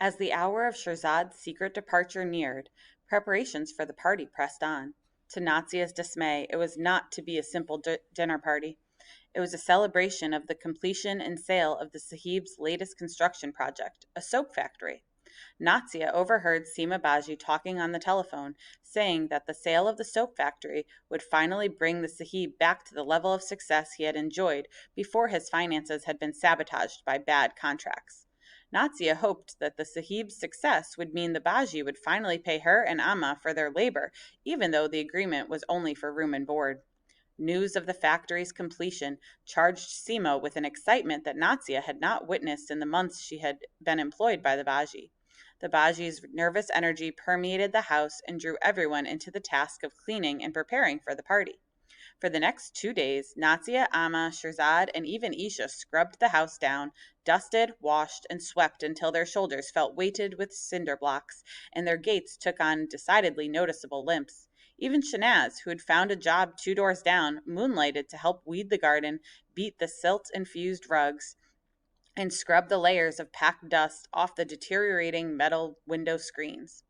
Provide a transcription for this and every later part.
As the hour of Shirzad's secret departure neared, preparations for the party pressed on. To Natsia's dismay, it was not to be a simple dinner party. It was a celebration of the completion and sale of the Sahib's latest construction project, a soap factory. Natsia overheard Seema Baji talking on the telephone, saying that the sale of the soap factory would finally bring the Sahib back to the level of success he had enjoyed before his finances had been sabotaged by bad contracts. Natsia hoped that the Sahib's success would mean the Baji would finally pay her and Amma for their labor, even though the agreement was only for room and board. News of the factory's completion charged Seema with an excitement that Natsia had not witnessed in the months she had been employed by the Baji. The Baji's nervous energy permeated the house and drew everyone into the task of cleaning and preparing for the party. For the next 2 days, Natsia, Amma, Shirzad, and even Isha scrubbed the house down, dusted, washed, and swept until their shoulders felt weighted with cinder blocks and their gaits took on decidedly noticeable limps. Even Shanaz, who had found a job 2 doors down, moonlighted to help weed the garden, beat the silt-infused rugs, and scrub the layers of packed dust off the deteriorating metal window screens.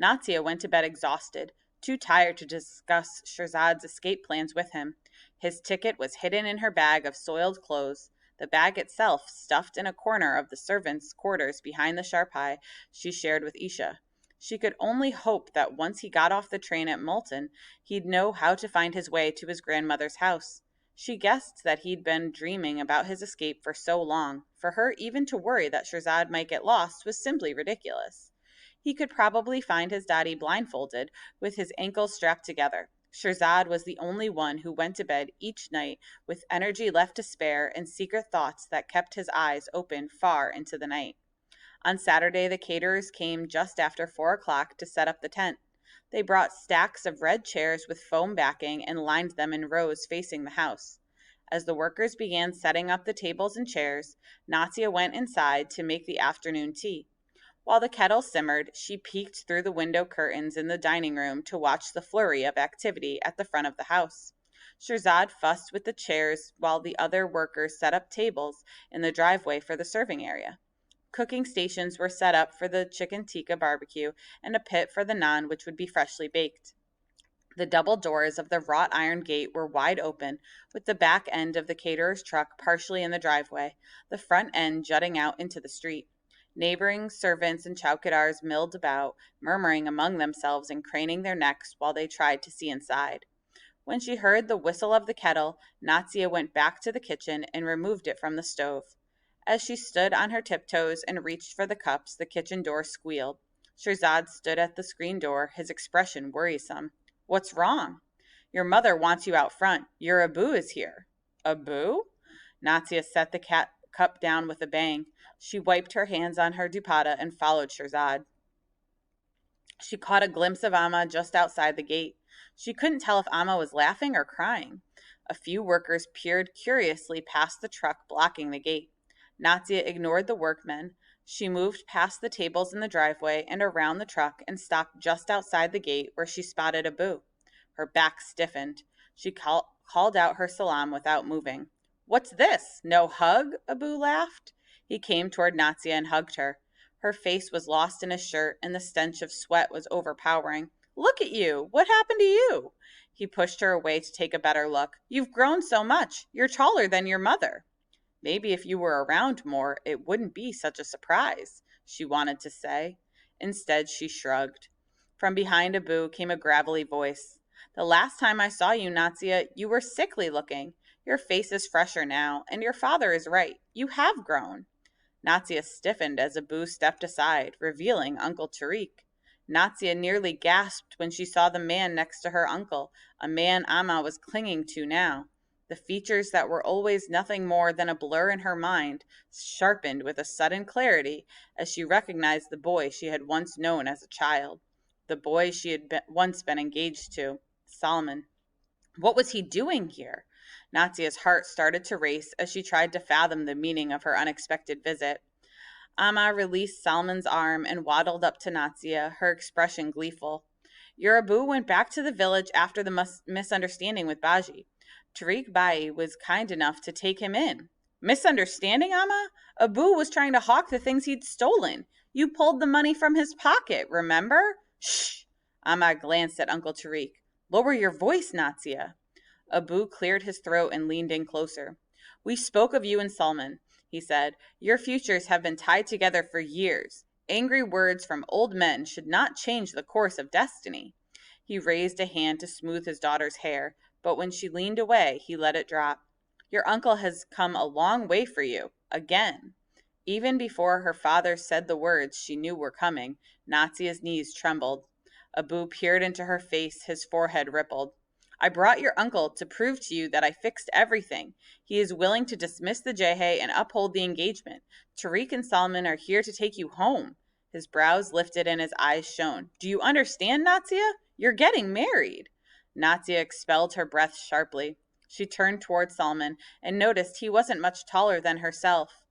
Natsia went to bed exhausted, too tired to discuss Shirzad's escape plans with him. His ticket was hidden in her bag of soiled clothes, the bag itself stuffed in a corner of the servants' quarters behind the sharpai she shared with Isha. She could only hope that once he got off the train at Moulton, he'd know how to find his way to his grandmother's house. She guessed that he'd been dreaming about his escape for so long. For her even to worry that Shirzad might get lost was simply ridiculous. He could probably find his daddy blindfolded, with his ankles strapped together. Shirzad was the only one who went to bed each night with energy left to spare and secret thoughts that kept his eyes open far into the night. On Saturday, the caterers came just after 4 o'clock to set up the tent. They brought stacks of red chairs with foam backing and lined them in rows facing the house. As the workers began setting up the tables and chairs, Natsia went inside to make the afternoon tea. While the kettle simmered, she peeked through the window curtains in the dining room to watch the flurry of activity at the front of the house. Shirzad fussed with the chairs while the other workers set up tables in the driveway for the serving area. Cooking stations were set up for the chicken tikka barbecue and a pit for the naan, which would be freshly baked. The double doors of the wrought iron gate were wide open, with the back end of the caterer's truck partially in the driveway, the front end jutting out into the street. Neighboring servants and chowkidars milled about, murmuring among themselves and craning their necks while they tried to see inside. When she heard the whistle of the kettle, Natsia went back to the kitchen and removed it from the stove. As she stood on her tiptoes and reached for the cups, the kitchen door squealed. Shirzad stood at the screen door, his expression worrisome. "What's wrong?" "Your mother wants you out front. Your Abu is here." "Abu?" Natsia set the cup down with a bang. She wiped her hands on her dupatta and followed Shirzad. She caught a glimpse of Amma just outside the gate. She couldn't tell if Amma was laughing or crying. A few workers peered curiously past the truck blocking the gate. Natsia ignored the workmen. She moved past the tables in the driveway and around the truck and stopped just outside the gate where she spotted Abu. Her back stiffened. She called out her salam without moving. "What's this? No hug?" Abu laughed. He came toward Natsia and hugged her. Her face was lost in his shirt and the stench of sweat was overpowering. "Look at you! What happened to you?" He pushed her away to take a better look. "You've grown so much. You're taller than your mother." "Maybe if you were around more, it wouldn't be such a surprise," she wanted to say. Instead, she shrugged. From behind Abu came a gravelly voice. "The last time I saw you, Natsia, you were sickly looking. Your face is fresher now, and your father is right. You have grown." Natsia stiffened as Abu stepped aside, revealing Uncle Tariq. Natsia nearly gasped when she saw the man next to her uncle, a man Amma was clinging to now. The features that were always nothing more than a blur in her mind sharpened with a sudden clarity as she recognized the boy she had once known as a child, the boy she had once been engaged to, Salman. What was he doing here? Natsia's heart started to race as she tried to fathom the meaning of her unexpected visit. Amma released Salman's arm and waddled up to Natsia, her expression gleeful. "Your Abu went back to the village after the misunderstanding with Baji. Tariq Bai was kind enough to take him in." "Misunderstanding, Amma? Abu was trying to hawk the things he'd stolen. You pulled the money from his pocket, remember? Shh! Ahmad glanced at Uncle Tariq. Lower your voice, Natia. Abu cleared his throat and leaned in closer. We spoke of you and Salman, he said. Your futures have been tied together for years. Angry words from old men should not change the course of destiny. He raised a hand to smooth his daughter's hair, but when she leaned away, he let it drop. Your uncle has come a long way for you, again. Even before her father said the words she knew were coming, Natsia's knees trembled. Abu peered into her face, his forehead rippled. I brought your uncle to prove to you that I fixed everything. He is willing to dismiss the Jehe and uphold the engagement. Tariq and Salman are here to take you home. His brows lifted and his eyes shone. Do you understand, Natsia? You're getting married. Natsia expelled her breath sharply. She turned toward Salman and noticed he wasn't much taller than herself.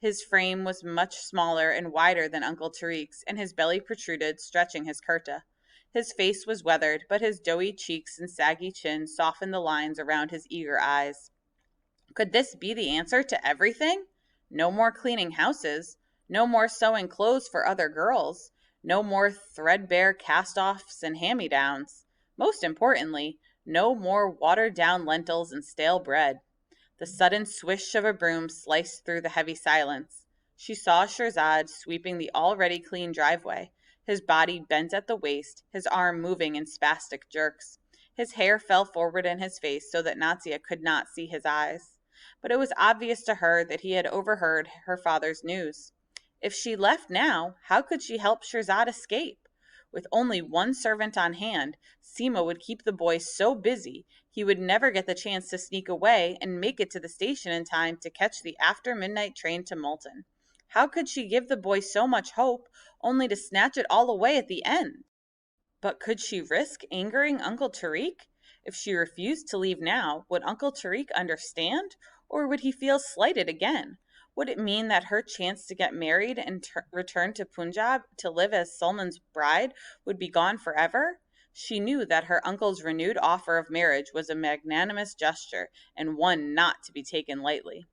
His frame was much smaller and wider than Uncle Tariq's, and his belly protruded, stretching his kurta. His face was weathered, but his doughy cheeks and saggy chin softened the lines around his eager eyes. Could this be the answer to everything? No more cleaning houses, no more sewing clothes for other girls, no more threadbare cast-offs and hand-me-downs. Most importantly, no more watered-down lentils and stale bread. The sudden swish of a broom sliced through the heavy silence. She saw Shirzad sweeping the already clean driveway, his body bent at the waist, his arm moving in spastic jerks. His hair fell forward in his face so that Natsia could not see his eyes. But it was obvious to her that he had overheard her father's news. If she left now, how could she help Shirzad escape? With only one servant on hand, Seema would keep the boy so busy he would never get the chance to sneak away and make it to the station in time to catch the after-midnight train to Multan. How could she give the boy so much hope, only to snatch it all away at the end? But could she risk angering Uncle Tariq? If she refused to leave now, would Uncle Tariq understand, or would he feel slighted again? Would it mean that her chance to get married and return to Punjab to live as Salman's bride would be gone forever? She knew that her uncle's renewed offer of marriage was a magnanimous gesture and one not to be taken lightly.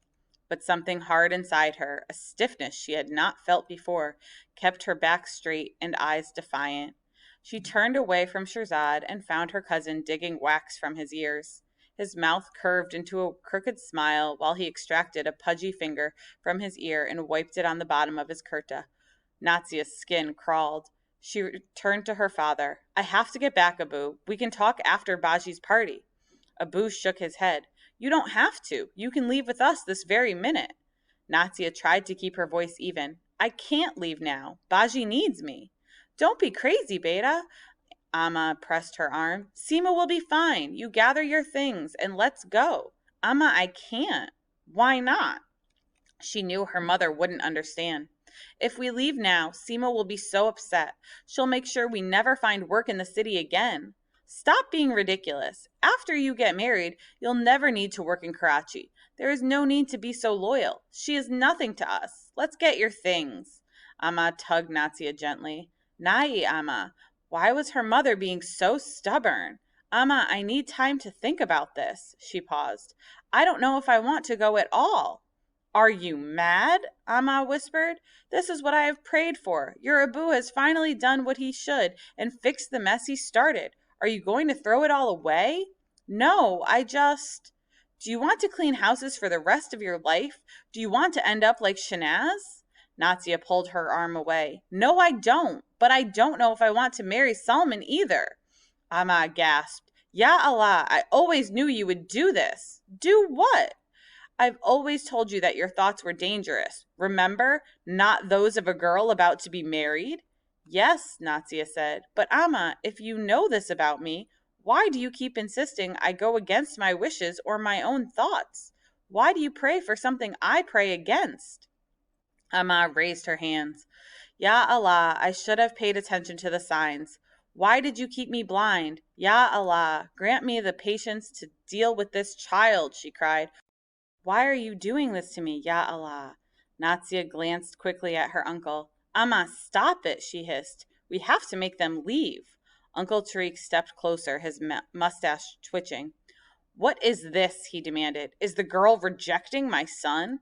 But something hard inside her, a stiffness she had not felt before, kept her back straight and eyes defiant. She turned away from Shirzad and found her cousin digging wax from his ears. His mouth curved into a crooked smile while he extracted a pudgy finger from his ear and wiped it on the bottom of his kurta. Natsia's skin crawled. She turned to her father. I have to get back, Abu. We can talk after Baji's party. Abu shook his head. You don't have to. You can leave with us this very minute. Natsia tried to keep her voice even. I can't leave now. Baji needs me. Don't be crazy, Beta. Amma pressed her arm. Seema will be fine. You gather your things and let's go. Amma, I can't. Why not? She knew her mother wouldn't understand. If we leave now, Seema will be so upset. She'll make sure we never find work in the city again. Stop being ridiculous. After you get married, you'll never need to work in Karachi. There is no need to be so loyal. She is nothing to us. Let's get your things. Amma tugged Natsia gently. Nai, Amma. Why was her mother being so stubborn? Amma, I need time to think about this. She paused. I don't know if I want to go at all. Are you mad? Amma whispered. This is what I have prayed for. Your Abu has finally done what he should and fixed the mess he started. Are you going to throw it all away? No, Do you want to clean houses for the rest of your life? Do you want to end up like Shanaz? Natsia pulled her arm away. No, I don't. But I don't know if I want to marry Salman either. Amma gasped. Ya Allah, I always knew you would do this. Do what? I've always told you that your thoughts were dangerous. Remember? Not those of a girl about to be married? Yes, Natsia said. But Amma, if you know this about me, why do you keep insisting I go against my wishes or my own thoughts? Why do you pray for something I pray against? Amma raised her hands. Ya Allah, I should have paid attention to the signs. Why did you keep me blind? Ya Allah, grant me the patience to deal with this child, she cried. Why are you doing this to me, Ya Allah? Natsia glanced quickly at her uncle. Amma, stop it, she hissed. We have to make them leave. Uncle Tariq stepped closer, his mustache twitching. What is this? He demanded. Is the girl rejecting my son?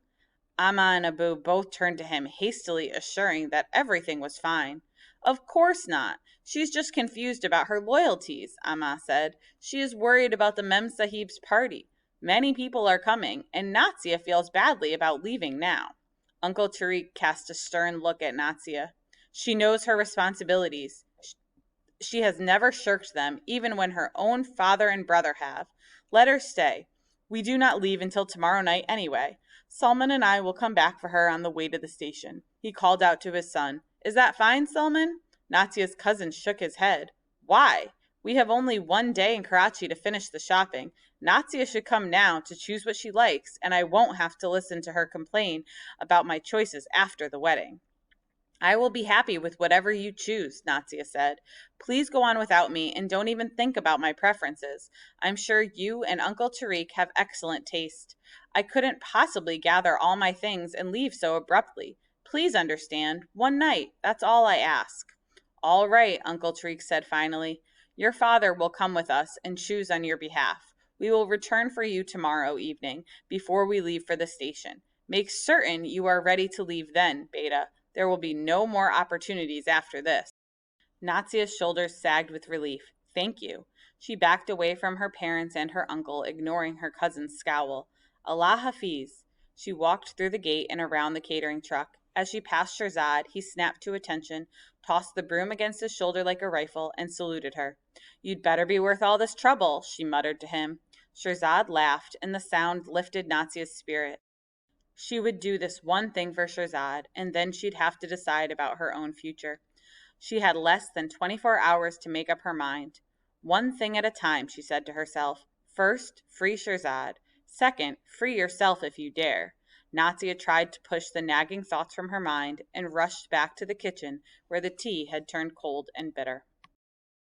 Amma and Abu both turned to him, hastily assuring that everything was fine. Of course not. She's just confused about her loyalties, Amma said. She is worried about the Mem Sahib's party. Many people are coming, and Natsia feels badly about leaving now. Uncle Tariq cast a stern look at Natsia. She knows her responsibilities. She has never shirked them, even when her own father and brother have. Let her stay. We do not leave until tomorrow night anyway. Salman and I will come back for her on the way to the station. He called out to his son. Is that fine, Salman? Natsia's cousin shook his head. Why? We have only one day in Karachi to finish the shopping. Natsia should come now to choose what she likes, and I won't have to listen to her complain about my choices after the wedding. I will be happy with whatever you choose, Natsia said. Please go on without me and don't even think about my preferences. I'm sure you and Uncle Tariq have excellent taste. I couldn't possibly gather all my things and leave so abruptly. Please understand. One night, that's all I ask. All right, Uncle Tariq said finally. Your father will come with us and choose on your behalf. We will return for you tomorrow evening before we leave for the station. Make certain you are ready to leave then, Beta. There will be no more opportunities after this. Natsia's shoulders sagged with relief. Thank you. She backed away from her parents and her uncle, ignoring her cousin's scowl. Allah Hafiz. She walked through the gate and around the catering truck. As she passed Shirzad, he snapped to attention, tossed the broom against his shoulder like a rifle, and saluted her. You'd better be worth all this trouble, she muttered to him. Shirzad laughed, and the sound lifted Natsia's spirit. She would do this one thing for Shirzad, and then she'd have to decide about her own future. She had less than 24 hours to make up her mind. One thing at a time, she said to herself. First, free Shirzad. Second, free yourself if you dare. Natsia tried to push the nagging thoughts from her mind and rushed back to the kitchen where the tea had turned cold and bitter.